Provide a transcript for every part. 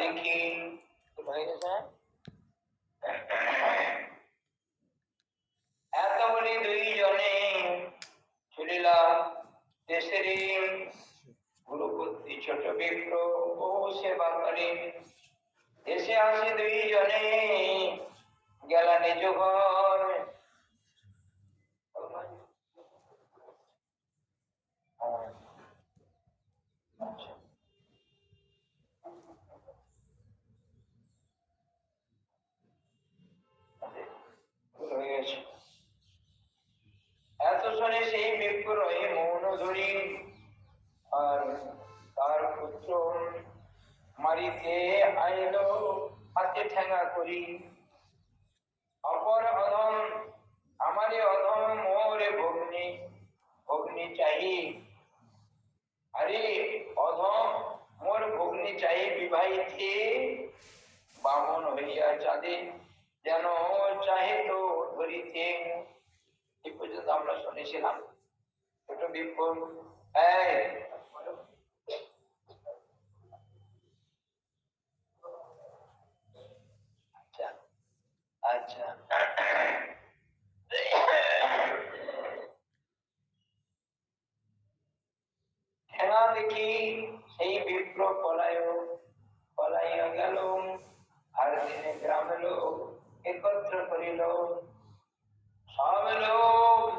দেখি এত বলি দুইজনে চলিলা দেশেরই গুরুপতি ছোট বিপ্র ও সেবা করে। এসে আসে দুইজনে গেলা নিজ ঘর। এত শুনে সেই বিপ্র মৌন ধরি আর তার পুত্র মারিতে আইল হাতে ঠেঙ্গা করি। অপর অধম আমারে অধম মোরে ভগ্নি ভগ্নি চাহি। আরে অধম মোর ভগ্নি চাহি বিবাহিতে বামন হইয়া চাঁদে যেন চাহে তো ধরিতে। এই পর্যন্ত আমরা শুনেছিলাম। ছোট বিপ্র আচ্ছা আচ্ছা ঠেঙা দেখি সেই বিপ্র পলাইয়া গেল। আর দিনে গ্রামে লোক একত্র করিল। সব লোক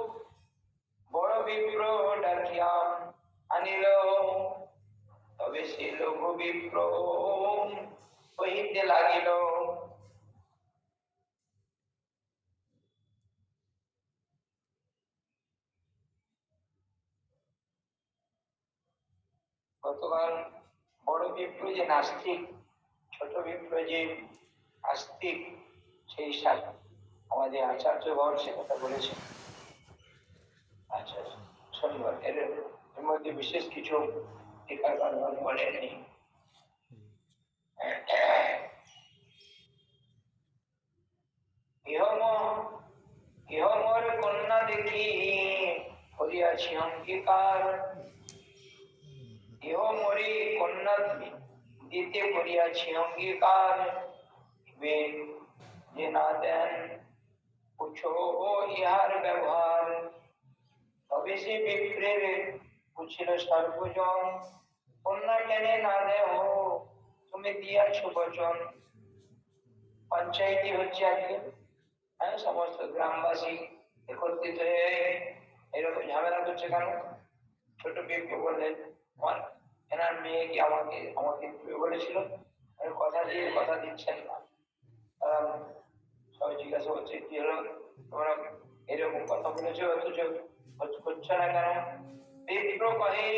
বড় বিপ্র ডাকিয়া আনিল। তবে সে লঘু বিপ্র কহিতে লাগিল। গতকাল বড় বিপ্র যে নাস্তিক, ছোট বিপ্র যে আস্তিক, সেই আমাদের আচার্যগণ সে কথা বলেছে। আচ্ছা শনিবার এর মধ্যে বিশেষ কিছু টিকাকরণ বলেনি। ইহমোর কন্যা দেখি করিয়াছি অঙ্গীকার। ইহমোরি কন্যা দিতে করিয়াছি অঙ্গীকার। যে না দেন পুছো ইহার ব্যবহার। তবে সে বিপ্রের পুছিল সর্বজন। কন্যা কেনে না দেহ তুমি দিয়াছ বচন। পঞ্চায়েতই হচ্ছে আজকে। হ্যাঁ, সমস্ত গ্রামবাসী একত্রিত হয়ে এরকম ঝামেলা করছে কেন? ছোট বিপ্র বললেন আমার এনার মেয়ে কি আমাকে আমাকে বলেছিল, কথা দিয়ে কথা দিচ্ছেন না। সবাই জিজ্ঞাসা করছে কি হলো, তোমরা এরকম কথা বলেছো অথচ হচ্ছে না কেন? বিপ্র কহে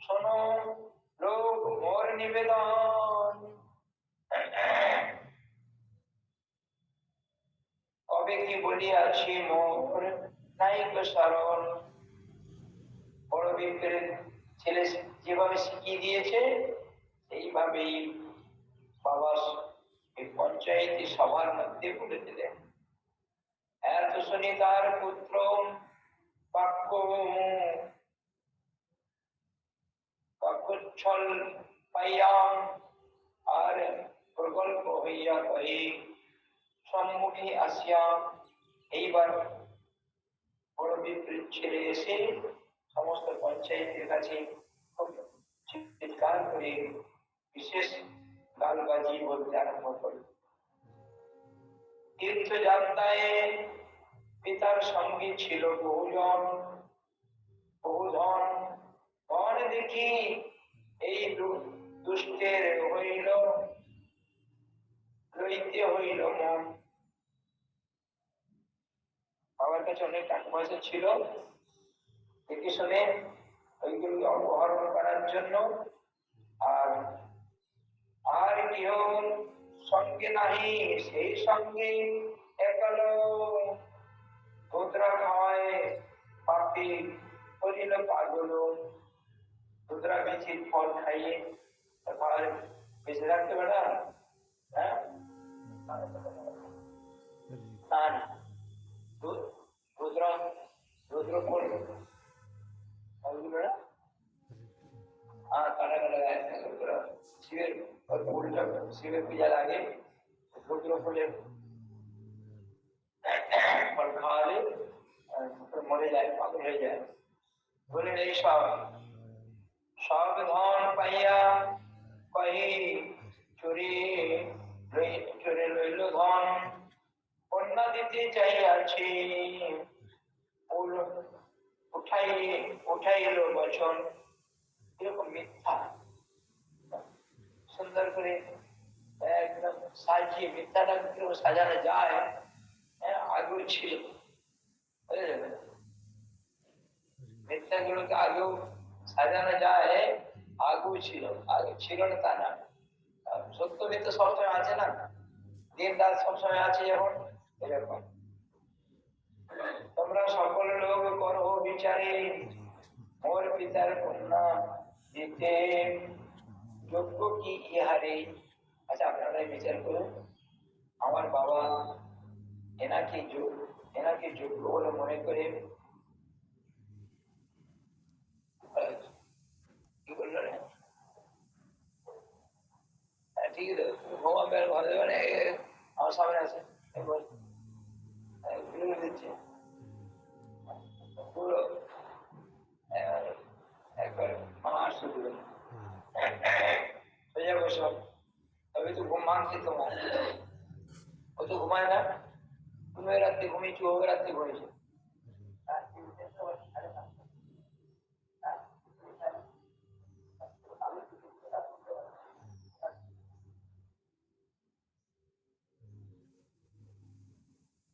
শোনো লোক মোর নিবেদন। কবে কি বলিয়াছি মোর নাইক স্মরণ। বড় বিপ্রের ছেলে যেভাবে শিখিয়ে দিয়েছে সেইভাবেই বাবা এই পঞ্চায়েত সভার মধ্যে বলে দিলেন। এত শুনি তার পুত্র বাক্যচ্ছল পাইয়া আর প্রকল্প হইয়া কহে সম্মুখে আসিয়া। এইবার বড় বিপ্রের ছেলে এসে সমস্ত পঞ্চায়েতের কাছে চিৎকার করে বিশেষ গালবাজি বলতে আরম্ভ করল। তীর্থযাত্রায় পিতার সঙ্গে ছিল বহুজন বহুধন। ধন দেখি এই দুষ্টের হইল লইতে হইল মন। বাবার কাছে অনেক টাকা পয়সা ছিল, দেখে শুনে ওইগুলো অপহরণ করার জন্য। আর কেহ সঙ্গে নাহি, সেই সঙ্গে একল ধুতরা খাওয়ায় পাপি করিল পাগল। ধুতরা বিচির ফল খাইয়ে তারপর বেঁচে রাখতে পারে না। হ্যাঁ, রুদ্র ফল শিবের ফুলটা শিবের পূজা লাগে, রুদ্র ফুলের ফল খাওয়ালে মরে যায়, পাগল হয়ে যায়। বললেন এই সব সব ধন পাইয়া কহি চুরি চুরি লইল ধন, কন্যা দিতে চাইয়াছি উঠাইল বচন। এরকম মিথ্যা সুন্দর করে একদম সাজিয়ে, মিথ্যাটা কিরকম সাজানো যায়, আগেও ছিল, মিথ্যাগুলোকে আগেও সাজানো যায়, আগেও ছিল, আগে ছিল না তা না। সত্য মিথ্যা সবসময় আছে না, দিন রাত সবসময় আছে যখন, এরকম। তোমরা সকল লোক করো বিচারে, মোর পিতার কন্যা দিতে যোগ্য কি ইহারে। আচ্ছা আপনারাই বিচার করুন, আমার বাবা এনাকে যোগ্য বলে মনে করে কি বললো না, ঠিক আছে ঘুমা বের ঘরে মানে আমার সামনে আছে দিচ্ছে পুরো একবার মাস শুরু সোজা বসো, তবে তো ঘুম ভাঙছে তোমার, ও তো ঘুমায় না, তুমি রাত্রে ঘুমিয়েছো, ও রাত্রে ঘুমিয়েছো।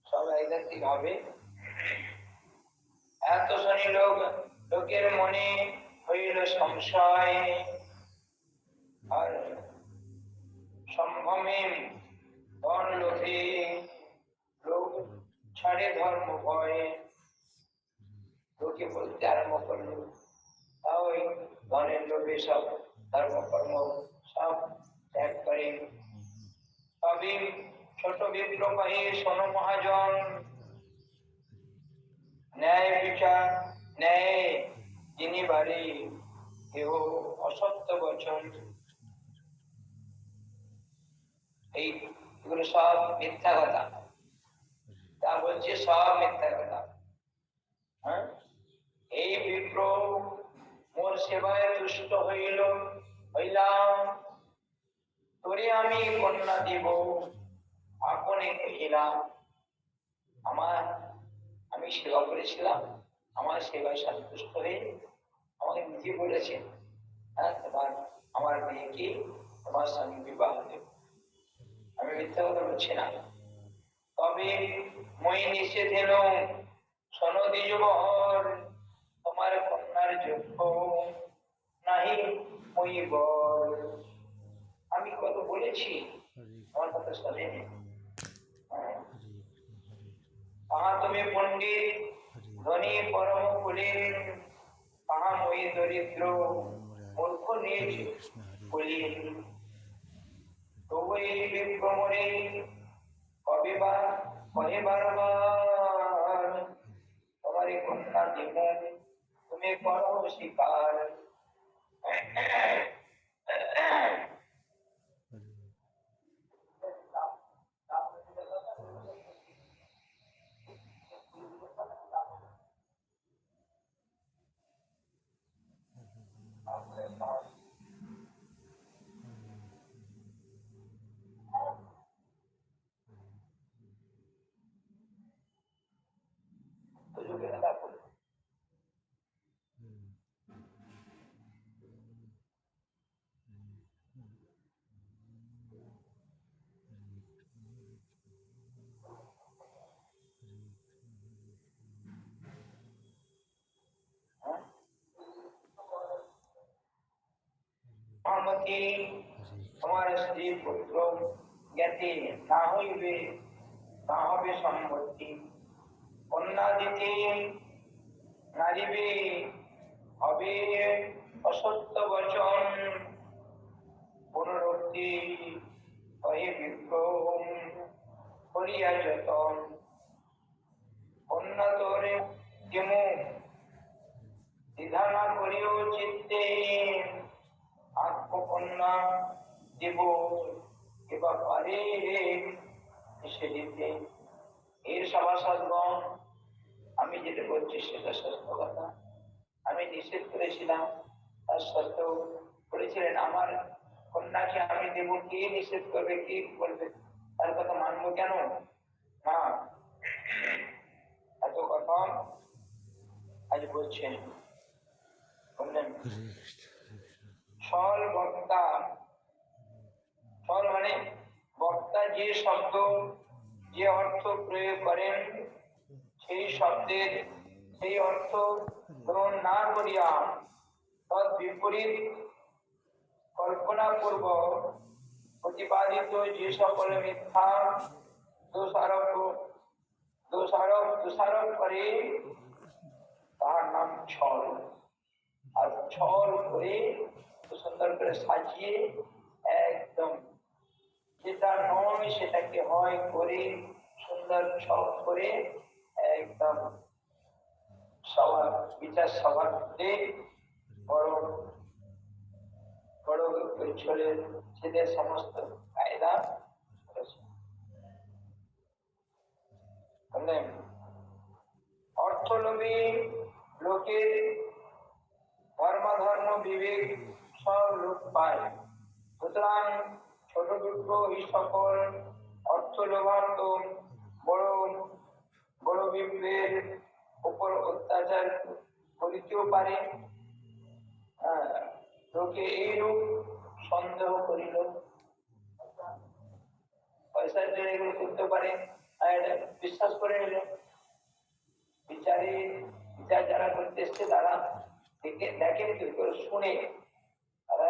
সব একজাক্টলি হবে। এত শুনি লোকের মনে হইল সংশয়, আর সম্ভ্রমে ধন লোভে লোক ছাড়ে ধর্ম ভয়ে। লোকে বলতে আরম্ভ করলো, ওই ধনের লোভে সব ধর্মকর্ম সব ত্যাগ করে। তবে ছোট বিপ্লবী শোনো মহাজন, ন্যায় বিচার ন্যায় যিনি বাড়ি কেউ অসত্য বচন। এইগুলো সব মিথ্যা কথা, তা বলছে সব মিথ্যা কথা। হ্যাঁ, এই বিপ্র মোর সেবায় তুষ্ট হইলাম, তোরে আমি কন্যা দিব আপনি কহিলাম। আমি সেবা করেছিলাম, আমার সেবায় সন্তুষ্ট হয়ে আমাকে নিজে বলেছেন, হ্যাঁ আমার মেয়েকে তোমার সঙ্গে বিবাহ দেব। আমি মিথ্যা কথা বলছি না। তবে মই নিষেধ এলো শোনো দ্বিজবর, তোমার কন্যার যোগ্য নাহি মই বর। আমি কত বলেছি, আমার কথা শোনেনি। তাহা তুমি পণ্ডিত ধনী পরম কুলীন, তাহা মই দরিদ্র মূর্খ নিজ কুলীন। তবু এই বিক্রমরে কবিবার কহে বারবার, তোমারে কন্যা দিব তুমি করো স্বীকার। তোমার স্ত্রী পুত্র জ্ঞাতি না হইবে, না হবে সম্পত্তি। কন্যা দিতে নারিবে হবে অসত্য বচন। পুনরুক্তি কহে বিক্রম করিয়া যতন। কন্যা তোরে কেমু দ্বিধা করিও চিত্তে, আত্মকন্যা দেব বা পারে সে দিতে। এর সভাসদগণ, আমি যেটা বলছি সেটা সত্য কথা। আমি নিষেধ করেছিলাম, তার সত্ত্বেও বলেছিলেন আমার কন্যাকে আমি দেব, কে নিষেধ করবে, কে বলবে, তার কথা মানবো কেন না? এত কথা আজ বলছেন। বললেন ছল বক্তা, ছল মানে বক্তা যে শব্দ যে অর্থ প্রয়োগ করেন, সেই শব্দের সেই অর্থ গ্রহণ না করিয়া তৎ বিপরীত কল্পনা পূর্বক প্রতিপাদিত যে সকল মিথ্যা দোষারোপ করে তার নাম ছল। আর ছল করে সুন্দর করে সাজিয়ে একদম যেটা নয় সেটাকে হয় করে সুন্দর ছল করে একদম সভা বিচার সভাতে বড় বড় ছেলের সমস্ত কায়দা অর্থলোভী লোকের ধর্ম বিবেক সব লোক পায়। সুতরাং ছোট দুঃখ এই সকল অর্থ লোভার্থ বড় বড় বিপ্লের উপর অত্যাচার করিতেও পারে। লোকে এইরূপ সন্দেহ করিল, পয়সার জন্য এগুলো করতে পারে, বিশ্বাস করে নিল। বিচার যারা করতে এসছে তারা দেখেন কি করে শুনে তারা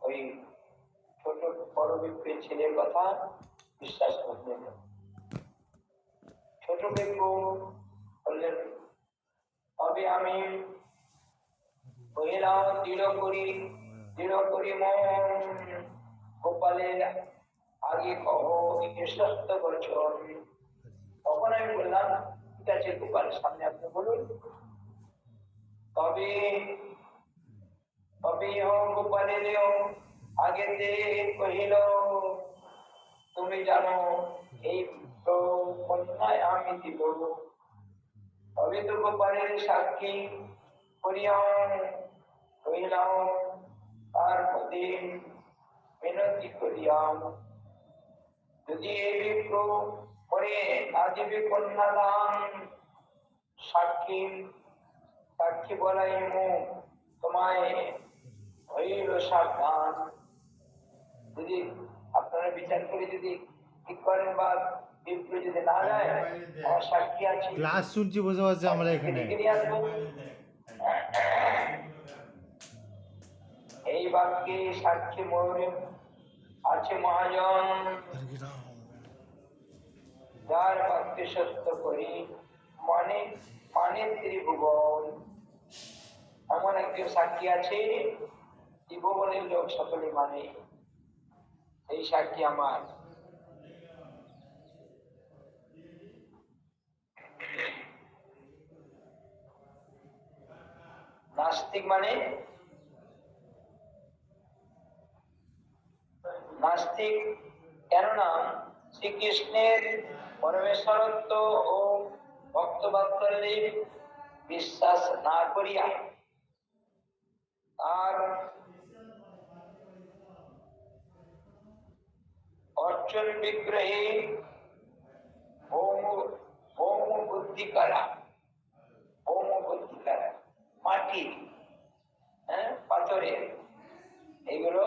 ওই ছোট বড় বিপ্লবী ছেলের কথা বিশ্বাস করলেন। ছোট বিপ্লব বললেন তবে আমি কহিলাম দৃঢ় করি মন গোপালের আগে কহ বিশ্বস্ত বচন। তখন আমি বললাম ঠিক আছে গোপালের সামনে আপনি বলুন। তবে গোপালের আগে কহিল তুমি জানো এই কন্যায় আমি দিব। তবে তো গোপালের সাক্ষী করিয়া কহিলাম তার প্রতি মিনতি করিয়াম যদি এই বিপ্র করে আজীবী কন্যাদান সাক্ষী বলাই মুখ তোমায় হইল সাবধান। যদি আপনারা বিচার করে যদি ঠিক করেন বা বিপ্র যদি না যায়, আমার সাক্ষী আছে, ক্লাস শুনছি বসে বসে আমরা এখানে। এই বাক্যে সাক্ষী ময়ূর আছে মহাজন, যার বাক্যে সত্য করি মানে ত্রিভুবন। এমন একজন সাক্ষী আছে ত্রিভুবনের লোক সকলে মানে, এই সাক্ষী আমার। নাস্তিক মানে নাস্তিক কেননা শ্রীকৃষ্ণের পরমেশ্বরত্ব ও ভক্তবাৎসল্যে বিশ্বাস না করিয়া আর অর্চন বিগ্রহে ভৌম বুদ্ধি করা মাটি, পাথরের, এইগুলো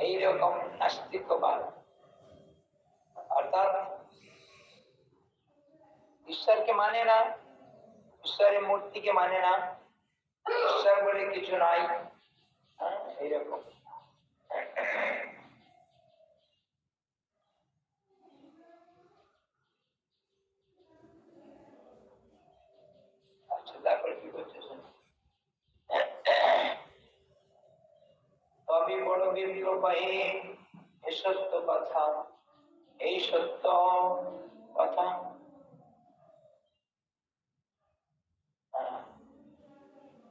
এইরকম নাস্তিকবাদ, অর্থাৎ ঈশ্বরকে মানে না, ঈশ্বরের মূর্তিকে মানে না, ঈশ্বর বলে কিছু নাই, এইরকম। আচ্ছা, তারপরে কি বলছে তবে বড় বিপ্লবাহী এ সত্য কথা, এই সত্য কথা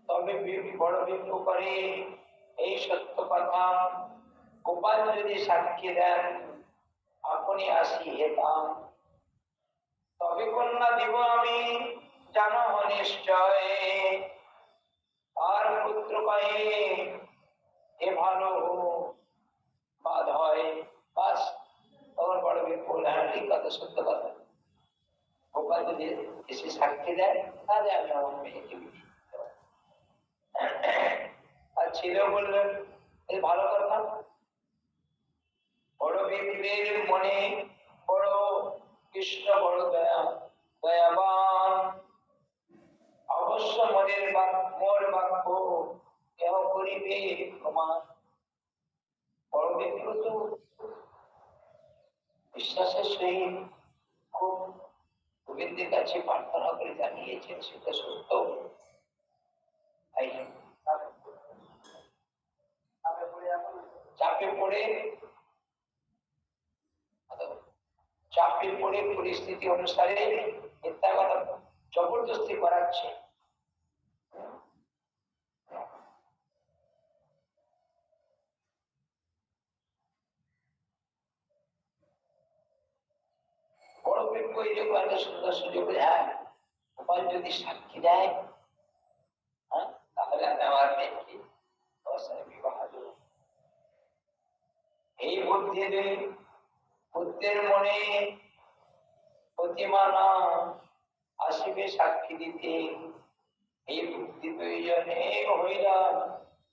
তবে বড় বিপ্লব করে এই সত্য কথা গোপাল যদি সাক্ষী দেন আপনি আসি হেতাম, তবে কন্যা দিব আমি জানো নিশ্চয়, আর পুত্র পায়ে এ ভালো বাদ হয়। বাস তখন বড় বিপুল, হ্যাঁ ঠিক কথা, সত্য কথা। গোপাল যদি এসে সাক্ষী দেয় তাহলে আমি আমার মেয়েকে বিয়ে দেব। আর ছেলেও বললেন এই ভালো কথা। বড় বিপ্রের মনে বড় কৃষ্ণ বড় দয়াবান, অবশ্য মোর বাক্য কেহ করিবে প্রমাণ। বড় বিপ্র তো বিশ্বাসের সহিত খুব গোবিন্দের কাছে প্রার্থনা করে জানিয়েছেন সেটা সত্য। চাপে পড়ে পরিস্থিতি অনুসারে মিথ্যা কথা জবরদস্তি করাচ্ছে। বড় বিপ্র এরকম একটা সুন্দর সুযোগ, হ্যাঁ গোপাল যদি সাক্ষী দেয় হ্যাঁ তাহলে আমি আমার মেয়েকে বিবাহ দেব। এই বুদ্ধি বুদ্ধের মনে প্রতিমানা আসিবে সাক্ষী দিতে, এই বুদ্ধি দুইজনে হইলা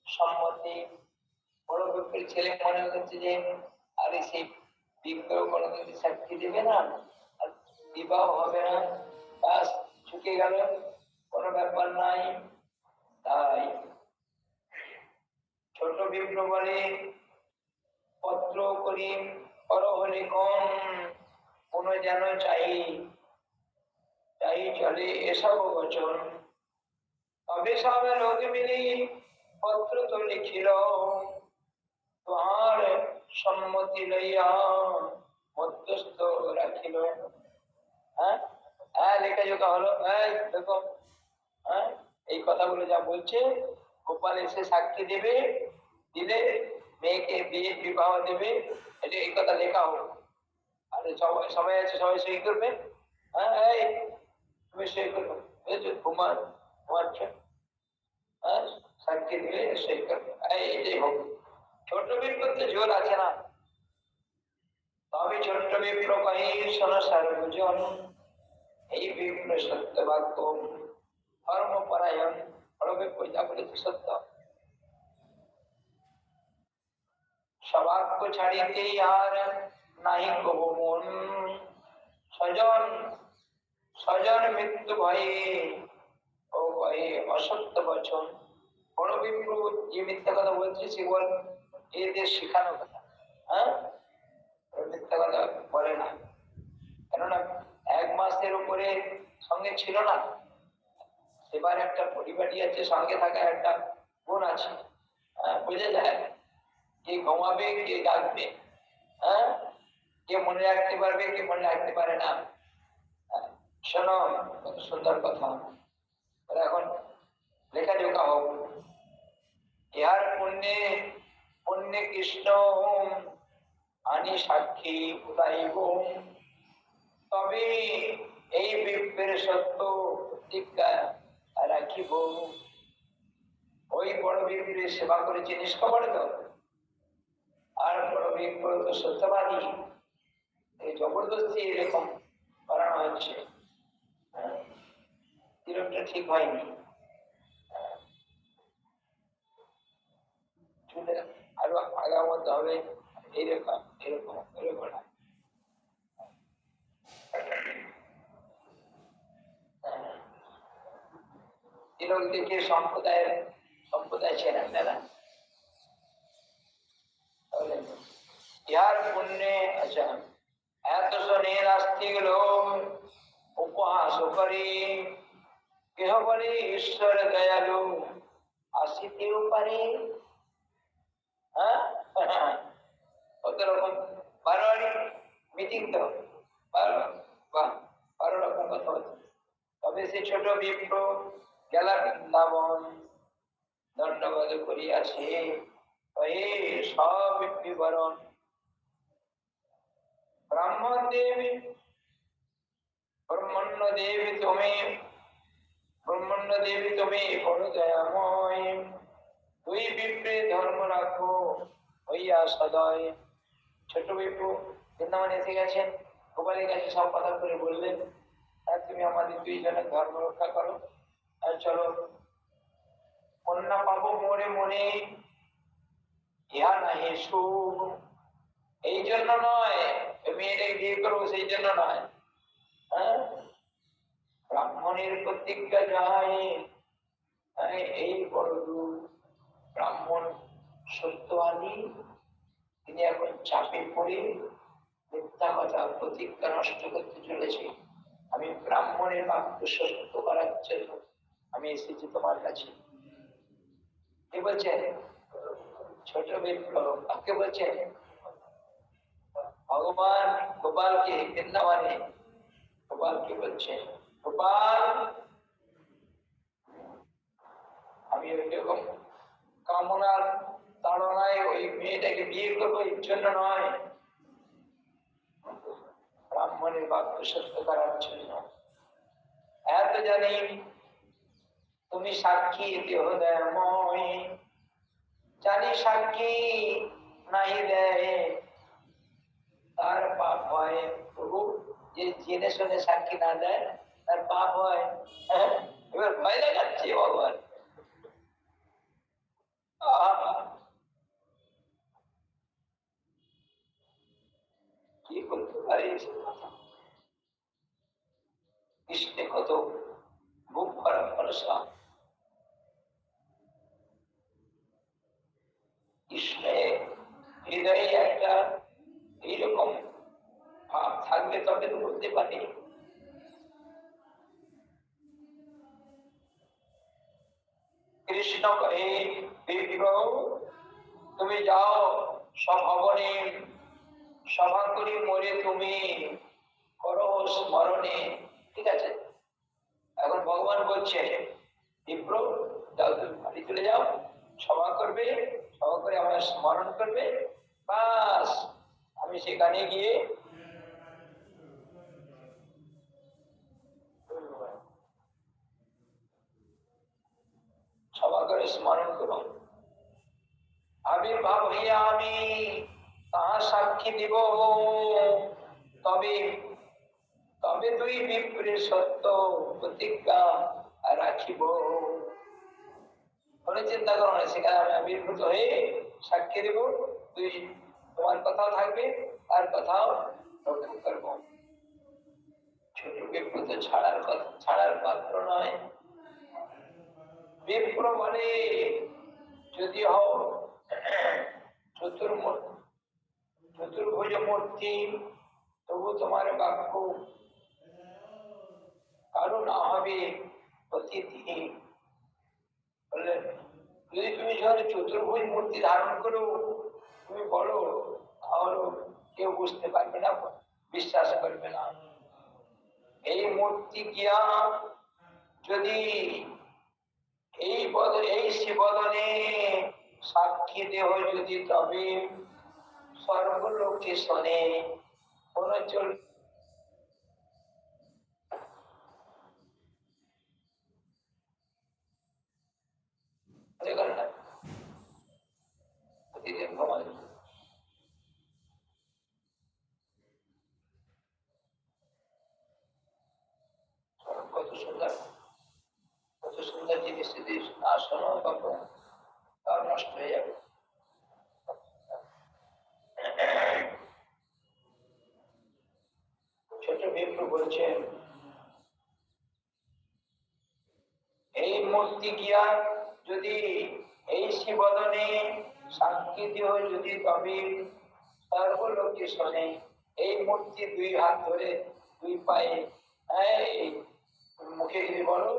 সম্মতি। বড় বিপ্রের ছেলে মনে হচ্ছে যে আরে সেই বিপ্র কোনোদিন সাক্ষী দেবে না, আর বিবাহ হবে না, বাস চুকে গেল, কোনো ব্যাপার নাই। তাই ছোট বিপ্র বলে পত্র করি বড় হলে কম, কোন যেন চাই চলে এসব বচন। তবে সব লোক মিলি পত্র তো লিখিল, তোমার সম্মতি লইয়া মধ্যস্থ রাখিল। হ্যাঁ হ্যাঁ লেখাজোখা হলো, দেখো হ্যাঁ এই কথাগুলো যা বলছে, গোপাল এসে সাক্ষী দেবে, দিলে মেয়েকে বিয়ে বিবাহ দেবে, এটা এই কথা লেখা হোক। আর সবাই আছে, সবাই সই করবে। হ্যাঁ এই তুমি সই করবে, ঘুমাচ্ছ, হ্যাঁ সাক্ষী দিবে সই করবে, এইটাই হোক। ছোট বিপ্রতে জোর আছে না। তবে ছোট্ট বিপ্র কহি শোনো সার্বজন, এই বিপ্র সত্য বাক্য ধর্মপরায়ণ। বড় বিপ্র যা বলেছে সত্য, সবাক্য ছাড়িতে আর নাহি কবু মন, স্বজন স্বজন মৃত্যু ভয়ে ও ভয়ে অসত্য বচন। বড় বিপ্র যে মিথ্যা কথা বলছে সেগুলো এদের শেখানো কথা, হ্যাঁ মিথ্যা কথা বলে না। কেননা 1 মাসের উপরে সঙ্গে ছিল না, এবার একটা পরিবারই আছে, সঙ্গে থাকার একটা গুণ আছে, বুঝে যায় কে ঘুমাবে কে জাগবে, হ্যাঁ কে মনে রাখতে পারবে কে মনে রাখতে পারে না। শোনো কত সুন্দর কথা, এখন লেখাজোখা হোক। ইহার পুণ্যে পুণ্যে কৃষ্ণ আনি সাক্ষী উদাইব, তবে এই বিপ্রের সত্য টিকা রাখিব। ওই বড় বিপ্রের সেবা করেছে নিষ্কপটে তো, আর বড় বিপ্র তো সত্যবাদী, এই জবরদস্তি এরকম করানো হচ্ছে, এরকমটা ঠিক হয়নি। আরো আগামত হবে এইরকম এরকম এরকম না। তিলক দেখে সম্প্রদায় ছিলেন না, ইহার পুণ্যে আচ্ছা এত শনি নাস্তিক লোক উপহাস করি, কেহ বলে ঈশ্বর দয়ালু আসিতেও পারে। হ্যাঁ কত রকম বারোয়ারি মিটিং তো, 12 রকম কথা হচ্ছে। তবে সে ছোট বিপ্র গেলা বৃন্দাবন, দণ্ডবোধ করিয়াছে কহে সব বিবরণ ব্রাহ্মণ দেবী ব্রহ্মণ্য দেবী তুমি, ব্রহ্মণ্য দেবী তুমি বড় দয়াময়, তুই বিপ্রে ধর্ম রাখো হইয়া সদয়। ছোট বিপ্র বৃন্দাবনে এসে গেছেন, গোপালের কাছে সব কথা করে বললেন, আর তুমি আমাদের দুইজনের ধর্ম রক্ষা করো, আর চলো কন্যা পাবো মরে মরে, ইহা নাহি সুখ। এই জন্য নয় মেয়েটাকে বিয়ে করবো, সেই জন্য নয়, হ্যাঁ ব্রাহ্মণের প্রতিজ্ঞা যায়, এই বড় দুঃখ। ব্রাহ্মণ সত্যবাদী, তিনি এখন চাপে পড়ে মিথ্যা কথা প্রতিজ্ঞা নষ্ট করতে চলেছে। আমি ব্রাহ্মণের বাক্য সত্য করার জন্য আমি এসেছি তোমার কাছে। কে বলছেন? ছোট বিপ্লব। কাকে বলছেন? ভগবান গোপালকে, বৃন্দাবনে গোপালকে বলছেন, গোপাল আমি ওইরকম কামনার তাড়নায় ওই মেয়েটাকে বিয়ে করবো, এর জন্য নয়, ব্রাহ্মণের বাক্য সত্য করার জন্য। এত জানি তুমি সাক্ষী দেহদয়ময়, জানি সাক্ষী নাই দেয় তার পাপ হয়। প্রভু যে জেনে শুনে সাক্ষী না দেয় তার পাপ হয়। এবার ভয় লাগাচ্ছে ভগবান। কি করতে পারি? কৃষ্ণে কত বুক ভরা ভরসা, কৃষ্ণের হৃদয়ে একটা এইরকম ভাব থাকলে তবে তো বলতে পারি। কৃষ্ণ কহে বিপ্র তুমি যাও সভবনে, সভা করি মরে তুমি করো স্মরণে। ঠিক আছে, এখন ভগবান বলছে বিপ্র যাও, তুমি বাড়ি চলে যাও, সভা করবে, সভা করে আমার স্মরণ করবে, বাস আমি সেখানে গিয়ে সভা করে স্মরণ করো। আবির্ভাব হইয়া আমি তাহা সাক্ষী দিব, তবে তবে দুই বিপ্রের সত্য প্রতিজ্ঞা রাখিব। মনে চিন্তা করো না, সেখানে আমি আবির্ভূত হয়ে সাক্ষী দেব, তুই তোমার কথাও থাকবে আর কথাও রক্ষা করবো। ছোট বিপ্র তো ছাড়ার পাত্র নয়। বিপ্র বলে যদি হও চতুর্ভুজ মূর্তি, তবু তোমার বাক্য কারো না হবে অতিথি। বললেন যদি তুমি যখন চতুর্ভুজ মূর্তি ধারণ করো, তুমি বলো, তাহলে কেউ বুঝতে পারবে না, বিশ্বাস করবে না। এই মূর্তি গিয়া যদি এই শিবদনে সাক্ষী দেহ যদি, তবে সর্বলোকে শোনে। কোন চল কত সুন্দর, কত সুন্দর জিনিস যদি না শোনো তখন তার নষ্ট হয়ে যাবে। ছোট বিপ্র বলছেন এই মূর্তি গিয়া যদি এই শিবদনে সাক্ষী দেহ যদি, তবে সর্বলোকে শোনে। এই মূর্তি দুই হাত ধরে দুই পায়ে, হ্যাঁ মুখে যদি বলো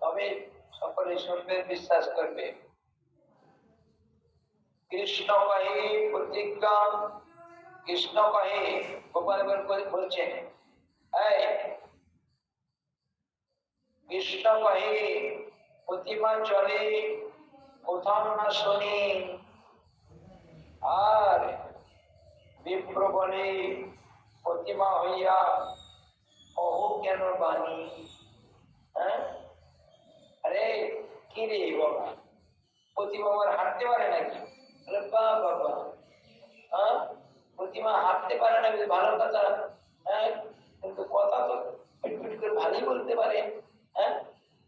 তবে সকলে শুনবে, বিশ্বাস করবে। কৃষ্ণ কহে প্রতিজ্ঞা, কৃষ্ণ কহে গোপাল বলছেন, কৃষ্ণ কহে প্রতিমা চলে কোথাও না শুনি, আর বিপ্র বলে প্রতিমা হইয়া অহু কেন বাণী। হ্যাঁ, আরে কি রে বাবা, প্রতিমা আমার হাঁটতে পারে নাকি? আরে বাবা, হ্যাঁ, প্রতিমা হাঁটতে পারে না ভালো কথা, হ্যাঁ, কিন্তু কথা তো পিটপিট করে ভালোই বলতে পারে। হ্যাঁ,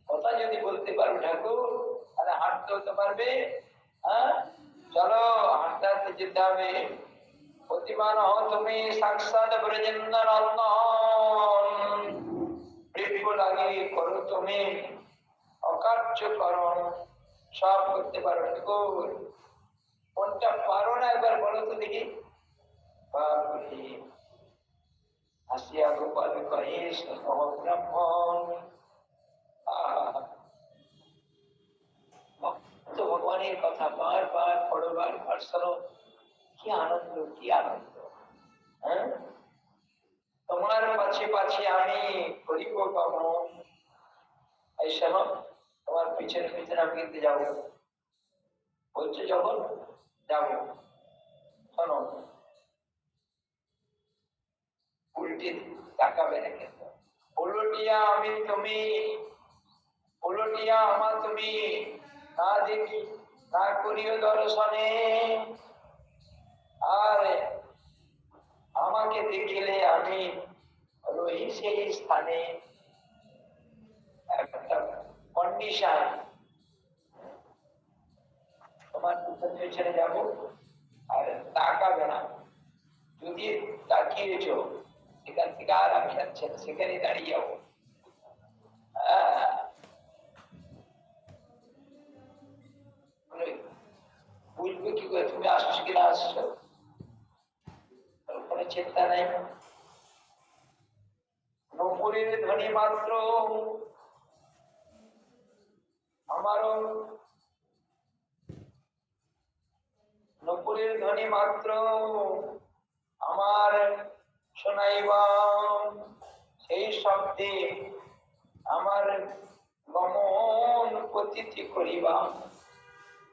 কথা যদি বলতে পারবে ঠাকুর, তাহলে হাঁটতেও তো পারবে। হ্যাঁ, চলো হাঁটতে হাঁটতে যেতে হবে। প্রতিমান হও তুমি সাক্ষাৎ ব্রজেন্দ্র নন্দন, বৃক্ষ লাগিয়ে করো তুমি অকার্যকরণ, সব করতে পারো ঠাকুর। কোনটা পারো না একবার বলো তো দেখি। বাবুজি আসিয়া গোপাল কহে সহ ব্রাহ্মণ। ভক্ত ভগবানের কথা বারবার পড়ো, বারবার শোনো, কি আনন্দ, কি আনন্দ। হ্যাঁ, তোমার পাছে পাছে আমি করিব গমন। এই শোনো, তোমার পিছনে পিছনে আমি কিন্তু যাবো, বলছে যখন যাবো। শোনো, উল্টে তাকাবে না কিন্তু। উলটিয়া আমি তুমি, উলটিয়া আমার তুমি না দেখি, না করিও দর্শনে। আর আমাকে দেখিলে আমি রহি সেই স্থানে। একটা কন্ডিশন, তোমার পিছনে পিছনে যাবো আর তাকাবে না। যদি তাকিয়েছ এখান থেকে আর আমি যাচ্ছি না, সেখানে দাঁড়িয়ে যাবো। বুঝবে কি করে তুমি আসছো কিনা আসছো, কোনো চিন্তা নাই। নপুরের ধ্বনি মাত্র আমারও, নপুরের ধ্বনি মাত্র আমার শোনাইবা, সেই শব্দে আমার গমন প্রতীতি করিবা।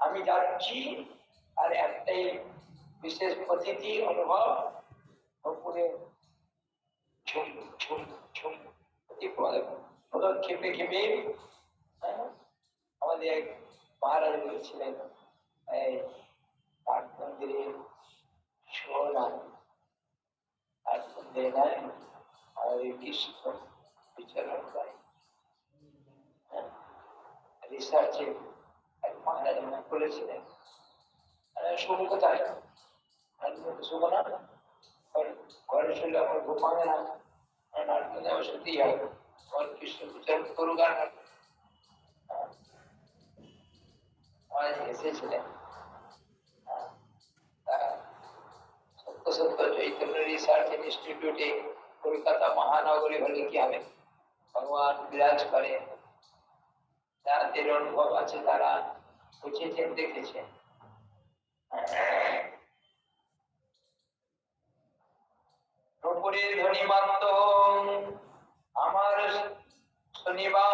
আমি যাচ্ছি আর একটাই বিশেষ প্রতীতি অনুভব, নপুরে ঝুম ঝুম ঝুম পদক্ষেপে খেপে। আমাদের এক মহারাজ বলেছিলেন, এই পাঠ মন্দিরে শোনা পাঠ মন্দিরে নাই আমাদের কৃষ্ণ বিচরণ করে। রিসার্চে এক মহারাজ বলেছিলেন, শুভ কোথায় শুভ না, ঘরে শুনলে আমার ঘুম ভাঙে না, নাটকে যাওয়া সত্যিই হবে, আমার কৃষ্ণ বিচার করুক। আর এসেছিলেন সত্য সত্য চৈতন্য রিসার্চ ইনস্টিটিউটে কলকাতা মহানগরী হলে কি হবে, ভগবান বিরাজ করে, যাদের অনুভব আছে তারা বুঝেছেন, দেখেছেন। নপুরের ধ্বনি মাত্র আমার শুনিবা,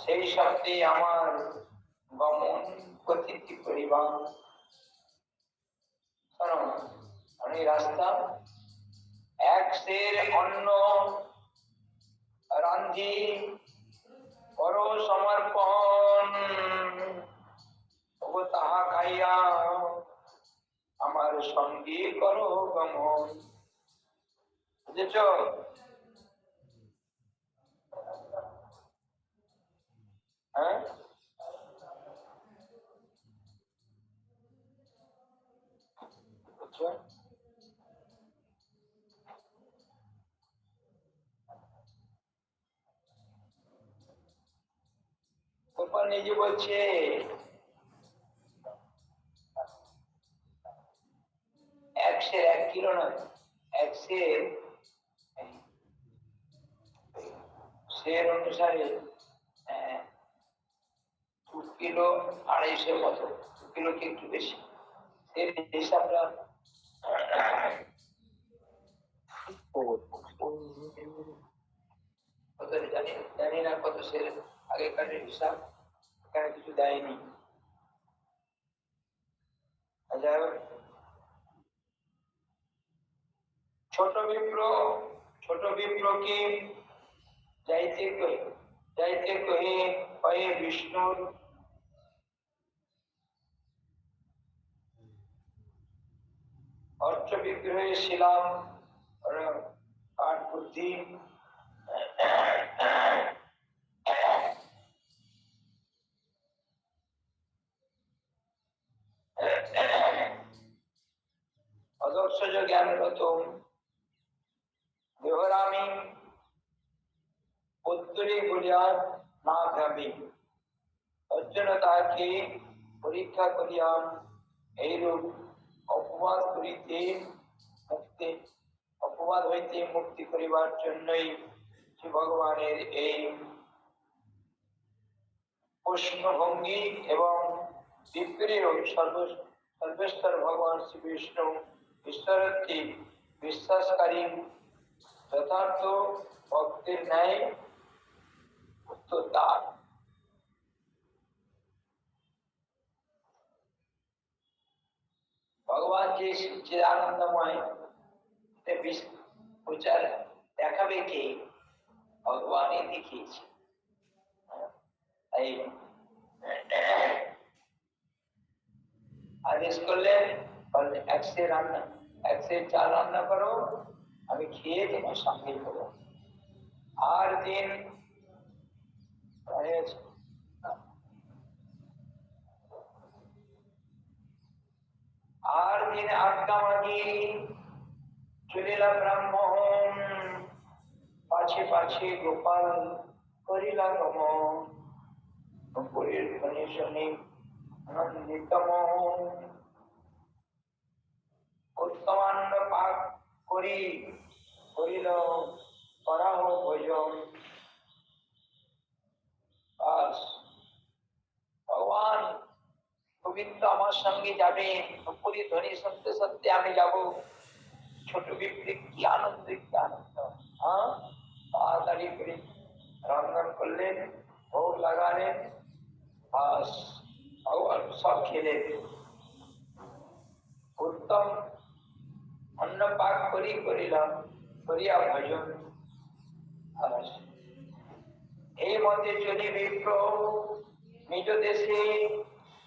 সেই শব্দে আমার গমন প্রতীতি করিবা। অনেক রাস্তা, এক সের অন্ন রান্ধি কর সমর্পণ, তাহা খাইয়া আমার সঙ্গে করো গমন। বুঝেছ? হ্যাঁ, গোপাল নিজে বলছে, একশের 1 কিলো নয়, একশের সের অনুসারে 2 কিলো 250 মতো, 2 কিলো কি একটু বেশি, এর হিসাবটা জানি জানি না কত সের আগেকার হিসাব, এখানে কিছু দেয়নি। যাই হোক, ছোট বিপ্রকে যাইতে কহে কয়ে বিষ্ণুর অর্চ বিগ্রহে ছিলাম কাঠ বুদ্ধি। অদর্শজ জ্ঞানরত দেহরামি উত্তরে বলিয়া না ভাবি, অর্জুন তাহাকে পরীক্ষা করিয়া এইরূপ অপবাদ হইতে মুক্তি করিবার জন্যই শ্রী ভগবানের এই প্রশ্নভঙ্গি এবং বিপ্রেয় সর্বেশ্বর ভগবান শ্রী বিষ্ণু ঈশ্বরকে বিশ্বাসকারী যথার্থ ভক্তের ন্যায় উত্তর দান। ভগবান যে চিদানন্দময় প্রচার দেখাবে কে? ভগবানই দেখিয়েছে। তাই আদেশ করলেন, এক সের চাল রান্না করো, আমি খেয়ে তোমার সঙ্গে করো। আর দিন আজ্ঞা মাগি চলিলা ব্রাহ্মণ, পাছে পাছে গোপাল করিলা গমন। পুরীর ধ্বনি শুনি আনন্দিত মন, উত্তমান্ন পাক করিল করাহ ভোজন। ভগবান গোবিন্দ আমার সঙ্গে যাবে, পুরী ধ্বনি শুনতে শুনতে আমি যাব। ছোট বিপ্রে কি আনন্দ, কি আনন্দ! হ্যাঁ, তাড়াতাড়ি করে রন্ধন করলেন, ভোগ লাগালেন, ভগবান সব খেলেন। উত্তম অন্ন পাক করিলাম করিয়া ভজন। এই মধ্যে যদি বিপ্র নিজ দেশে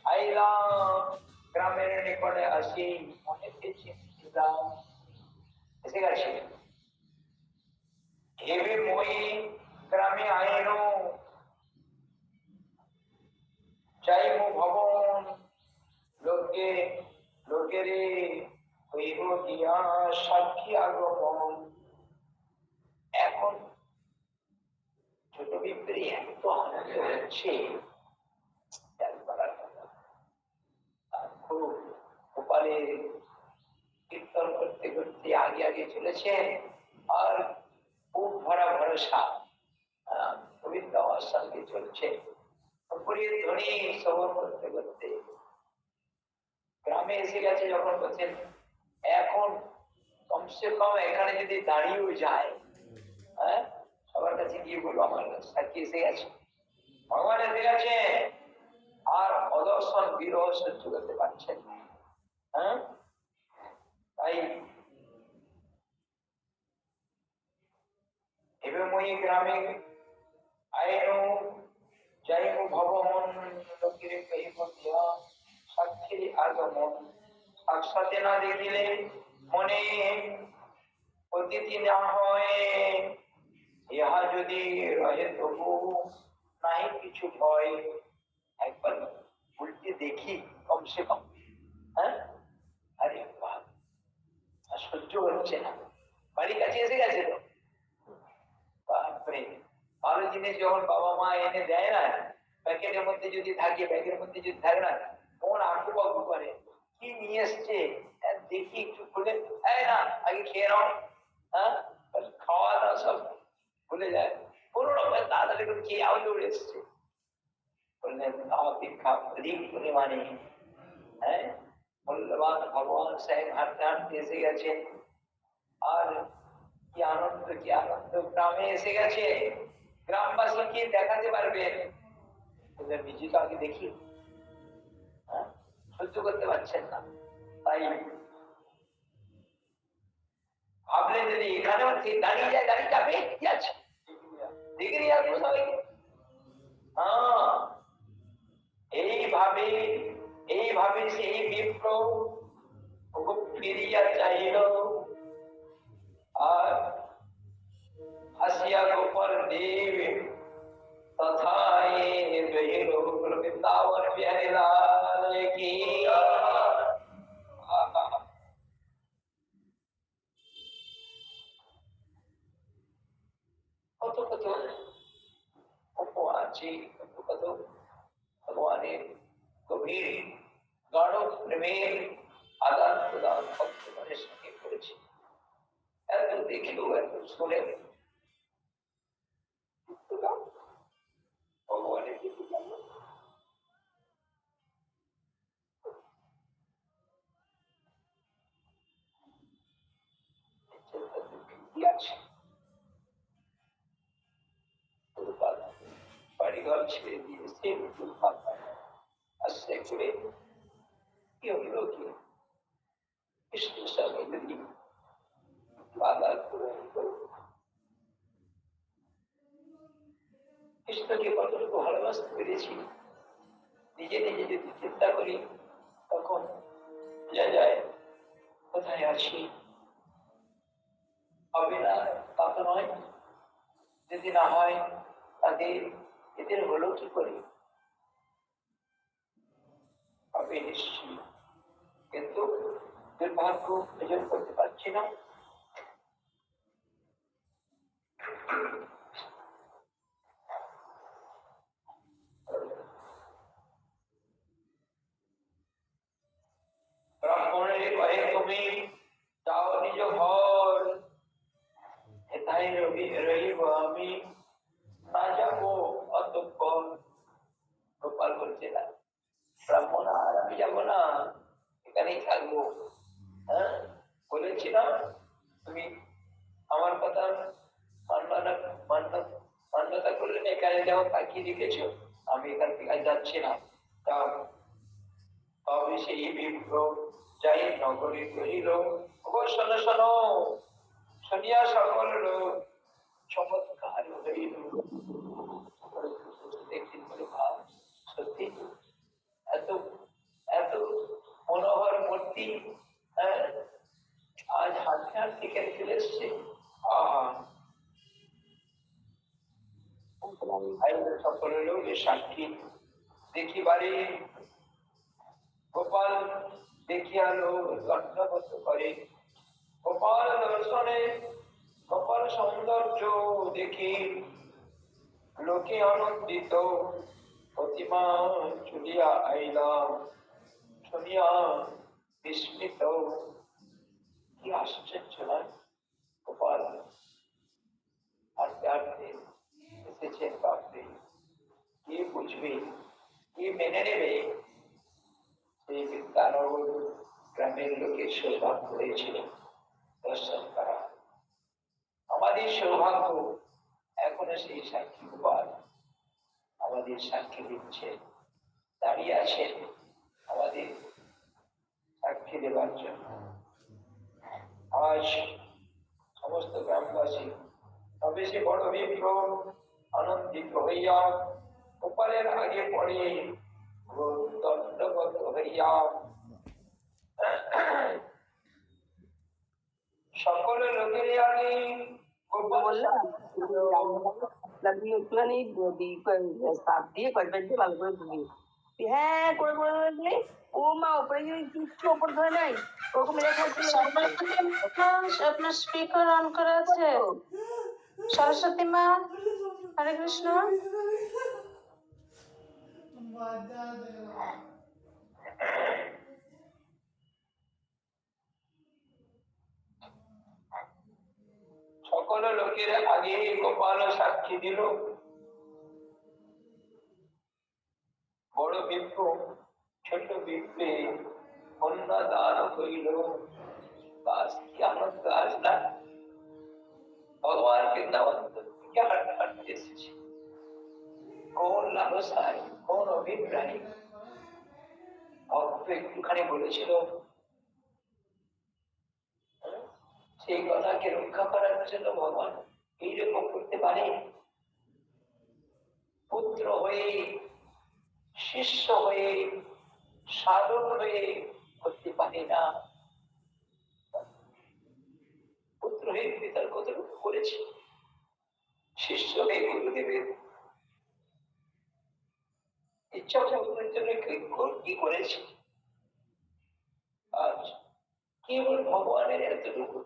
আইলাম, গ্রামের নিকটে আসি মনে চিন্তিলাম। এসে গেছে। হেবে মই গ্রামে আইনো, চাইমু ভবন, লোকেরে হইব দিয়া সাক্ষী আগমন। এখন ছোট বিপ্রি এত আনন্দ হচ্ছে, খুব গোপালে কীর্তন করতে করতে আগে আগে চলেছেন, আর খুব ভরা ভরসা গোবিন্দ আমার সঙ্গে চলছে। পুরীর ধ্বনি শ্রবণ করতে করতে গ্রামে এসে গেছে। যখন বলছেন এখন কমসে কম এখানে যদি দাঁড়িয়েও যায়, হ্যাঁ, সবার কাছে গিয়ে বলবো আমার সাক্ষী এসে গেছে, ভগবান এসে গেছে। আর অদর্শন বিরহ সহ্য করতে পারছেন না। হ্যাঁ, তাই এবার মই গ্রামে আইনু যাইমু ভবন, লোকের কহিব দিয়া সাক্ষীর আগমন। সাক্ষাতে না দেখিলে মনে অতিথি না হয়, ইহা যদি রহে তবু নাই কিছু ভয়। একবার উল্টে দেখি কমসে কম। হ্যাঁ, আরে সহ্য হচ্ছে না, বাড়ির কাছে এসে গেছে তো। বাপরে, ভালো জিনিস যখন বাবা মা এনে দেয় না, প্যাকেটের মধ্যে যদি থাকে, ব্যাগের মধ্যে যদি থাকে না, তখন আঁকু বাকু করে, কি নিয়ে এসছে দেখি একটু খুলে, না আগে খেয়ে নাও। হ্যাঁ, খাওয়া দাওয়া সব ভুলে যায়, কোনো রকমের তাড়াতাড়ি করে খেয়ে আউলে উড়ে এসছে। বললেন অপেক্ষা অধিক পরিমাণে, হ্যাঁ, মূল্যবান ভগবান সাহেব হাঁটতে হাঁটতে এসে গেছেন। আর কি আনন্দ, কি আনন্দ! গ্রামে এসে গেছে, গ্রামবাসীকে দেখাতে পারবেন। নিজে তো আগে দেখি, সহ্য করতে পারছেন না। তাই ভাবলে যদি এখানেও ঠিক দাঁড়িয়ে যায়, দাঁড়িয়ে যাবে, কি আছে, ডিগ্রি আসবো সবাইকে। হ্যাঁ, এইভাবে এইভাবে সেই বিপ্র ফিরিয়া চাইল, আর আসিয়া গোপাল দেব তথায় রহিল। বৃন্দাবন বিহারী লাল কি। কত কত আছে, কত কত ভগবানের গভীর গাঢ় প্রেমের আদান প্রদান ভক্তগণের সঙ্গে করেছে। এত দেখলেও এত শুনে ভগবানের কিছু জানো কি আছে। বাড়িঘর ছেড়ে দিয়ে সে আশ্রয় করে কি হলো কি কৃষ্ণের সঙ্গে যদি বাধা কৃষ্ণকে কতটুকু ভালোবাসতে পেরেছি নিজে নিজে যদি চিন্তা করি তখন বোঝা যায় কোথায় আছি। হবে না তা তো নয়, যদি না হয় তাদের এদের হলো কি করে, হবে নিশ্চয়ই, কিন্তু দুর্ভাগ্য অর্জন করতে পারছি না। ব্রাহ্মণের কয়ে তুমি যাও নিজ ঘর, এটাই রহিব আমি, না যাবো অতঃপর। গোপাল বলছে না, ব্রাহ্মণ আর আমি যাবো না, এখানেই থাকবো। হ্যাঁ, বলেছিলাম তুমি আমার কথা মান্যতা করলেন, এখানে যাও তাকিয়ে রেখেছো, আমি এখান থেকে যাচ্ছি না। তবে সেই বিপ্র যাই নগরী কহিল, শোনো শোনো, শুনিয়া সকল লোক চমৎকার হইল। দেখছেন বলে ভাব, সত্যি এত এত মনোহর মূর্তি আজ হাতে হাত থেকে চলে এসছে। আহা, সকল লোক সাক্ষী দেখিবারে গোপাল দেখিয়া লোক দণ্ডবত করে। গোপাল দর্শনে গোপাল সৌন্দর্য দেখি লোকে আনন্দিত, প্রতিমা চলিয়া আইলাম শুনিয়া বিস্মিত। কি আশ্চর্য নয়, গোপাল হাঁটতে হাঁটতে এসেছেন, বাপরে কে বুঝবে, কে মেনে নেবে। সেই বিদ্যানগর গ্রামের লোকের সৌভাগ্য হয়েছিল দর্শন করা। আমাদের সৌভাগ্য এখনো সেই সাক্ষী গোপাল আমাদের সাক্ষী দিচ্ছে, দাঁড়িয়ে আছেন আমাদের সাক্ষী দেবার জন্য। আজ সমস্ত গ্রামবাসী তবে সে বড় বিপ্র আনন্দিত হইয়া গোপালের আগে পড়ে দণ্ডবত হইয়া সকল লোকের আগে গোপাল হ্যাঁ করে করে দিলে ও মা উপরে কিচ্ছু ওপর ধরে নাই, ওরকম লেখা আপনার স্পিকার অন করা আছে। সরস্বতী মা, হরে কৃষ্ণ। সকল লোকের আগে গোপাল সাক্ষী দিল, বড় বিপ্র ছোট বিপ্রে অন্নদান হইল। কি আনন্দ আজ না, ভগবান বৃন্দাবন থেকে হাঁটতে হাঁটতে এসেছে, কোন লালসায় কোন অভিপ্রায়। ভক্ত একটুখানি বলেছিল সেই কথাকে রক্ষা করার জন্য ভগবান এইরকম করতে পারে। পুত্র হয়ে, শিষ্য হয়ে, সাধক হয়ে করতে পারে না। পুত্র হয়ে পিতার কতটুকু করেছে, শিষ্য হয়ে গুরুদেবের ইচ্ছা পূরণের জন্য কি করেছে। আজ কেবল ভগবানের এতটুকু,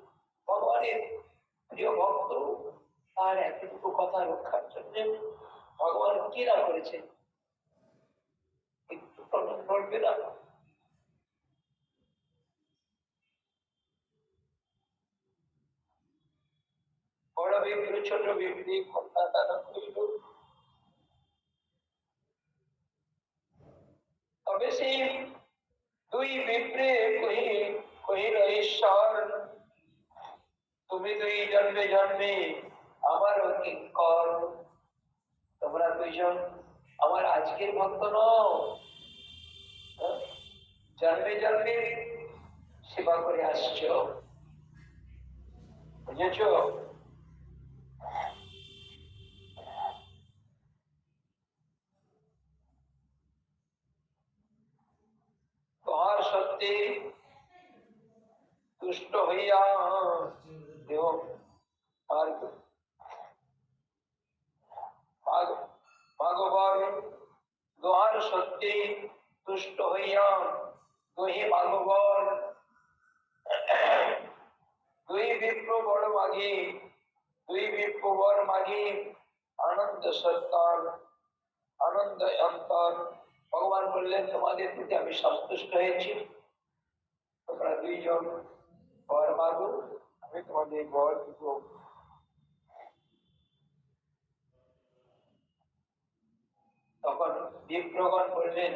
ভগবানের প্রিয় ভক্ত তার এতটুকু কথা রক্ষার জন্য ভগবান কি না করেছেন, একটু নড়বে না। বড় বিপ্রি ছোট বিপ্রি কন্যা দান করিল, তবে সেই দুই বিপ্রে কহিল ঈশ্বর, তুমি দুই জন্মে জন্মে আমার কিঙ্কর। তোমরা দুইজন আমার আজকের ভক্ত নও, জন্মে জন্মে সেবা করে আসছো, বুঝেছ? তোমার সত্যি তুষ্ট হইয়া দেহ আর ভাগবত দোহার সত্যি তুষ্ট হইয়া দুই ভাগবত, দুই বিপ্র বড় মাঘি, দুই বিপ্র বড় মাঘি আনন্দ সত্তর, আনন্দ অন্তর। ভগবান বললেন তোমাদের প্রতি আমি সন্তুষ্ট হয়েছি, তোমরা দুইজন বর মাগো, আমি তোমাদের বর দিব। তখন বিপ্রগণ বললেন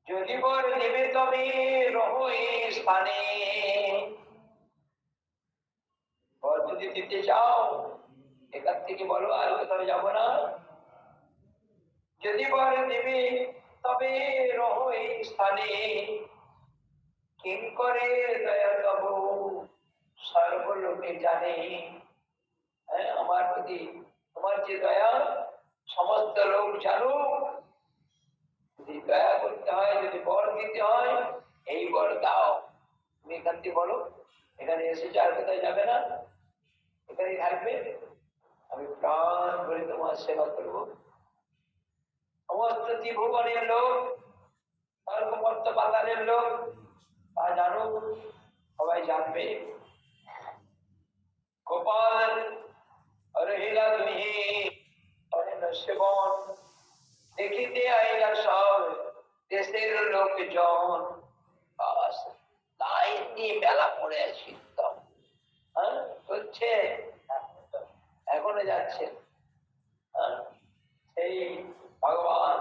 যদি বর নেবে তবে রহো এই স্থানে, বর যদি দিতে চাও এখান থেকে বলো, আর কোথাও যাবো না। যদি বর নেবে তবে রহো এই স্থানে, কিং করে দয়া তব সর্বলোকে জানে। আমার প্রতি তোমার যে দয়া সমস্ত লোক জানুক। যদি দয়া করতে হয়, যদি বর দিতে হয়, এই বর দাও। তুমি এখান থেকে বলো, এখানে এসেছে আর কোথায় যাবে না, এখানেই থাকবে, আমি প্রাণ ভরে তোমার সেবা করব। সমস্ত ত্রিভুবনের লোক, সর্বমত্ত পাতালের লোক তা জানুক, সবাই জানবে। গোপাল রহিলা দুহি অরণ্য সেবন, দেখিতে আইলা সব দেশের লোকজন। লাইন দিয়ে মেলা পড়ে আছি, চলছে, এখনো যাচ্ছে। সেই ভগবান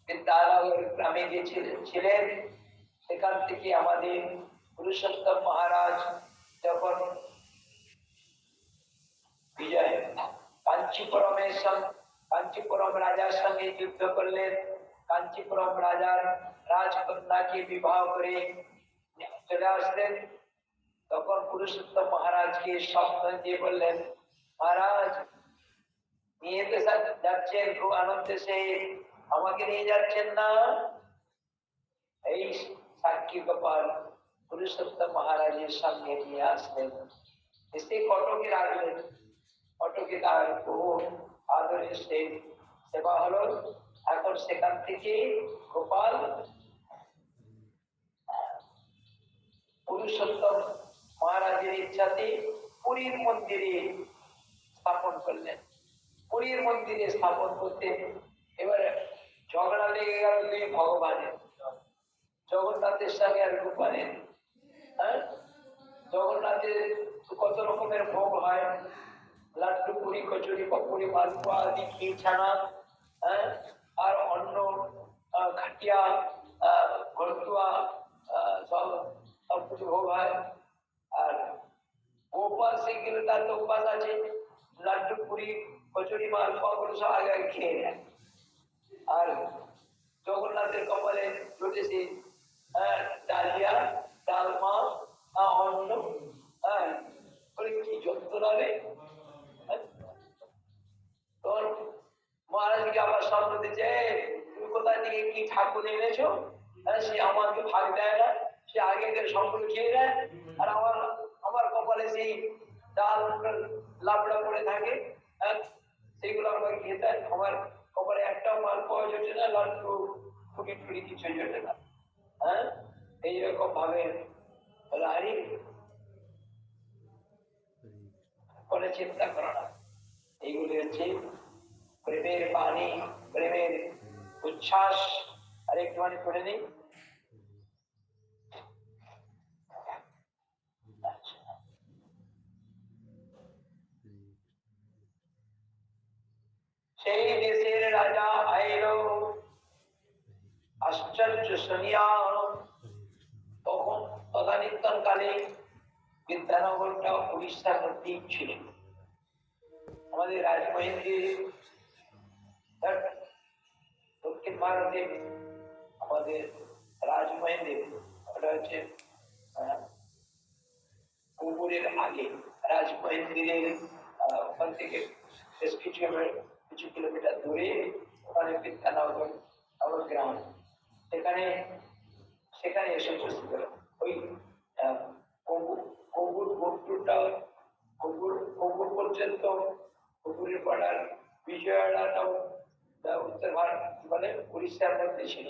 বিদ্যানগর গ্রামে গিয়েছিলেন, সেখান থেকে আমাদের পুরুষোত্তম মহারাজ যখন বিজয় কাঞ্চিপুরম রাজার সঙ্গে যুদ্ধ করলেন, কাঞ্চিপুরম রাজার রাজকন্যাকে বিবাহ করে চলে আসলেন, তখন পুরুষোত্তম মহারাজকে স্বপ্ন দিয়ে বললেন, মহারাজ নিয়ে তো যাচ্ছেন খুব আনন্দের সহিত, আমাকে নিয়ে যাচ্ছেন না? এই সাক্ষী গোপাল পুরুষোত্তম মহারাজের সামনে নিয়ে আসলেন, এসে কটকে রাখলেন। কটকে তার বহু আদরের সেবা হলো। এখন সেখান থেকে গোপাল পুরুষোত্তম মহারাজের ইচ্ছাতে পুরীর মন্দিরে স্থাপন করলেন। পুরীর মন্দিরে স্থাপন করতে এবারে ঝগড়া লেগে গেল দুই ভগবানের, জগন্নাথের সঙ্গে আর গোপালের। জগন্নাথের কত রকমের ভোগ হয়, লাড্ডু, পুরি, কচুরি, পকোড়ি, মালপোয়া আদি, ঘি ছানা, আর অন্য খাটিয়া, ঘরতুয়া, সব কিছু ভোগ হয়। আর গোপাল সে গেলে তার তো উপাস আছে, লাড্ডু, পুরি, কচুরি, মালপোয়া গুলো সব আগে আগে খেয়ে নেয়। আর জগন্নাথের কপালে জুটেছে ডালিয়া, ডালমা, অন্ন, বলে এনেছো, সে আমাকে ভাগ দেয় না, সে আগে সম্পূর্ণ খেয়ে নেয়, আর আমার আমার কপালে সেই ডাল লাবড়া পড়ে থাকে, সেগুলো আমাকে খেতে হয়। আমার কপালে একটাও মাল পাওয়া যাচ্ছে না, লাড্ডু ফুটি টুটি কিছু জোটে না। হ্যাঁ, এইরকম ভাবে রানী করে চিন্তা করো না। এইগুলি হচ্ছে প্রেমের বাণী, প্রেমের উচ্ছ্বাস। আর একটুখানি করে নিই। সেই দেশের রাজা আইল আশ্চর্য শুনিয়া, তখন তদানীন্তন কালে বিদ্যানগরটা উড়িষ্যার মধ্যেই ছিল। আমাদের রাজমহেন্দ্রের দক্ষিণ ভারতে আমাদের রাজমহেন্দ্রের ওটা হচ্ছে কুকুরের আগে রাজমহেন্দ্রের ওখান থেকে বেশ কিছু কিলোমিটার দূরে ওখানে বিদ্যানগর আমার গ্রাম, সেখানে সেখানে এসে উপস্থিত হল। ওই কবুর গোত্রটা কবুর পর্যন্ত কবুরের পাড়ার বিজয়াটাও উত্তর ভারত মানে উড়িষ্যার মধ্যে ছিল।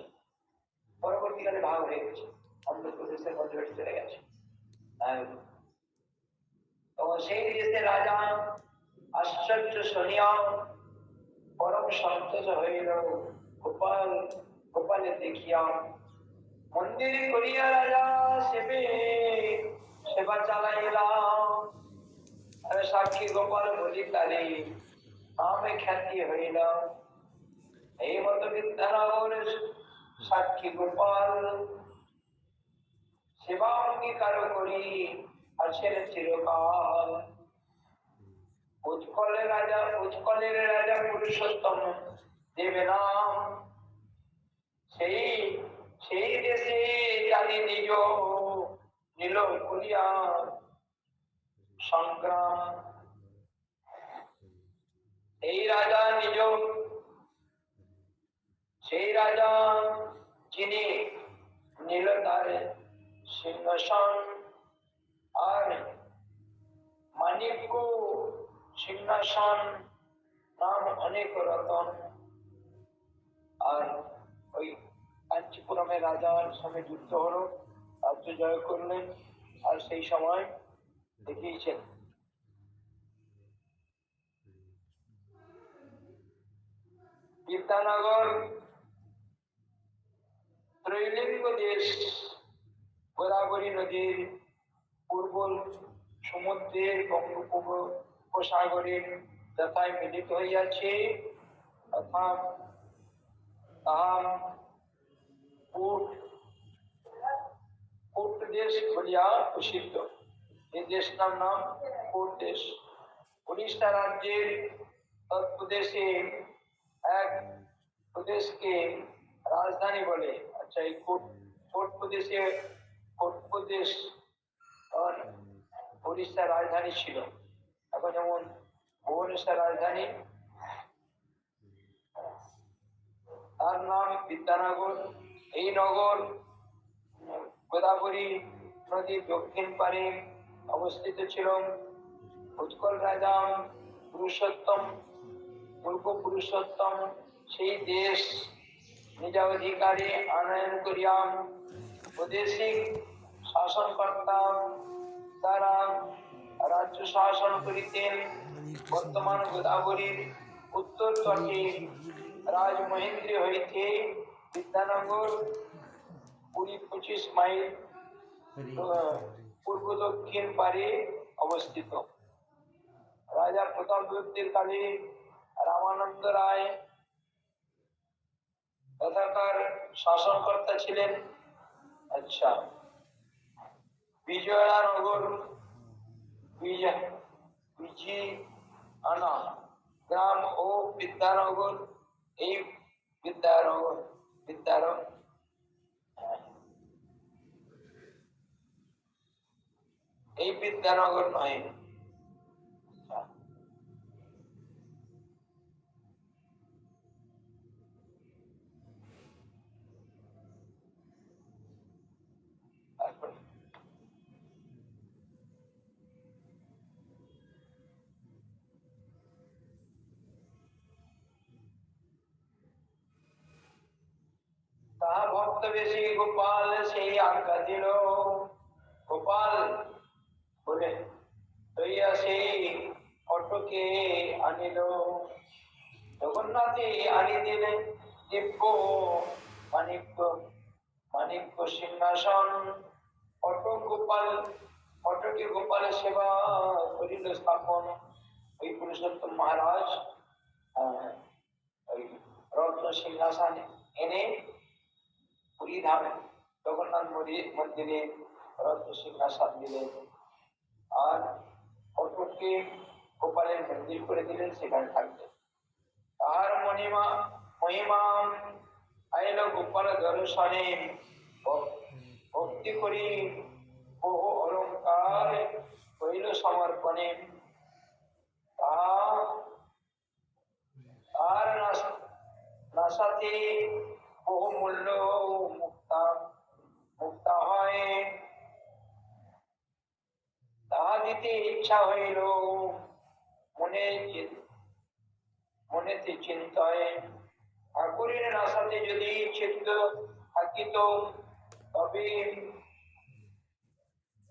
পরবর্তীকালে ভাগ হয়ে গেছে, অন্ধ্রপ্রদেশের মধ্যে চলে গেছে। তো সেই দেশে রাজা আশ্চর্য শুনিয়া পরম সন্তোষ হইল, গোপাল গোপালে দেখিয়া মন্দির করিয়া রাজা সেবা চালাইলাম। সাক্ষী গোপাল বলি তারে নামে খ্যাতি হইল। এই মতো বিদ্যানগরের সাক্ষী গোপাল সেবা অঙ্গীকার করি আছেন চিরকাল। উৎকলের রাজা পুরুষোত্তম দেবে নাম, সেই সেই দেশে জানি নিজ নিল করিয়া সংগ্রাম। এই রাজা সেই রাজা যিনি নিল তার সিংহাসন, আর মানিক্য সিংহাসন নাম অনেক রতন। আর ওই কাঞ্চিপুরমের রাজার সঙ্গে যুদ্ধ হলো, রাজ্য জয় করলেন, আর সেই সময় দেখিয়েছেন বিদ্যানগর ত্রৈলিঙ্গ দেশ, গোদাবরী নদীর পূর্ব সমুদ্রের বঙ্গোপসাগরের যথায় মিলিত হইয়াছে, তথা তাহা কোট দেশ বলিয়া প্রসিদ্ধ। এই দেশটার নাম কোট দেশ। উড়িষ্যা রাজ্যের তৎপ্রদেশে এক প্রদেশকে রাজধানী বলে। আচ্ছা, এই কোট প্রদেশ উড়িষ্যার রাজধানী ছিল। এখন যেমন ভুবনেশ্বর রাজধানী, তার নাম বিদ্যানগর। এই নগর গোদাবরী নদীর দক্ষিণ পারে অবস্থিত ছিল। উৎকল রাজা পূর্ব পুরুষোত্তম সেই দেশ নিজাধিকারে আনয়ন করিয়া বৈদেশিক শাসনকর্তা দ্বারা রাজ্য শাসন করিতেন। বর্তমান গোদাবরীর উত্তর তটে রাজমহেন্দ্র হইতে বিদ্যানগর 20-25 মাইল পূর্ব দক্ষিণ পারে অবস্থিত। রাজা প্রতাপগুপ্তের কালে রামানন্দ রায় তথাকার শাসনকর্তা ছিলেন। আচ্ছা, বিজয়ানগর বিজিয়ানা গ্রাম ও বিদ্যানগর, এই বিদ্যানগর নয়। ভক্ত বেশি গোপাল সেই আজ্ঞা দিল, গোপাল বলে লইয়া সেই অটোকে আনিল। জগন্নাথে আনি দিলেন দিব্য মানিক্য মানিক্য সিংহাসন। অটক গোপাল, অটকে গোপালের সেবা করিল স্থাপন। ওই পুরুষোত্তম মহারাজ ওই রত্ন সিংহাসন এনে পুরী ধামে জগন্নাথ মন্দিরে রত্ন সিংহাসন দিলেন, আর অটককে গোপালের মন্দির করে দিলেন, সেখানে থাকলেন। তার মহিমা মহিমা আইল গোপাল দর্শনে, ভক্তি করি বহু অলঙ্কার হইল সমর্পণে। তার নাসাতে বহু মূল্য মুক্তা মুক্তা হয়, তাহা দিতে ইচ্ছা হইল মনেতে চিন্তায়। ঠাকুরের নাসাতে যদি চিত্ত থাকিত, তবে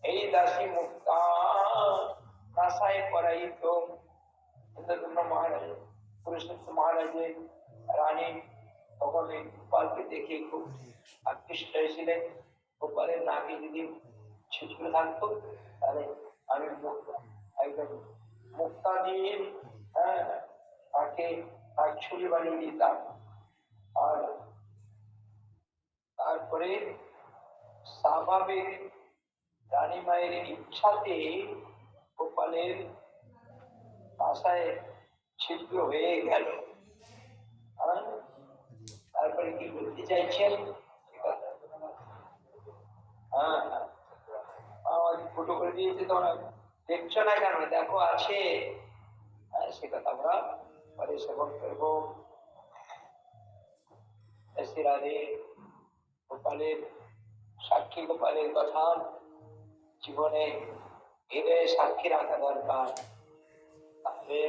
এই দাসী মুক্তা নাসায় করাইত। মহারাজ পুরুষোত্তম মহারাজের রানী তখন এই গোপালকে দেখে খুব আকৃষ্ট হয়েছিলেন। গোপালের নাকে যদি ছিদ্র থাকতো তাহলে আমি একদম মুক্তা দিয়ে তাকে তার ছুরি বানিয়ে দিতাম। আর তারপরে স্বাভাবিক রানী মায়ের ইচ্ছাতে গোপালের আশায় ছিদ্র হয়ে গেল। তারপরে কি বলতে চাইছেন? আমার ফটো করে দিয়েছে, তোমরা দেখছো না কেন? দেখো আছে, সে কথা আমরা পরে শ্রবণ করবো। রাধে গোপালের সাক্ষী, গোপালের কথা জীবনে হৃদয়ে সাক্ষী রাখা দরকার। তাহলে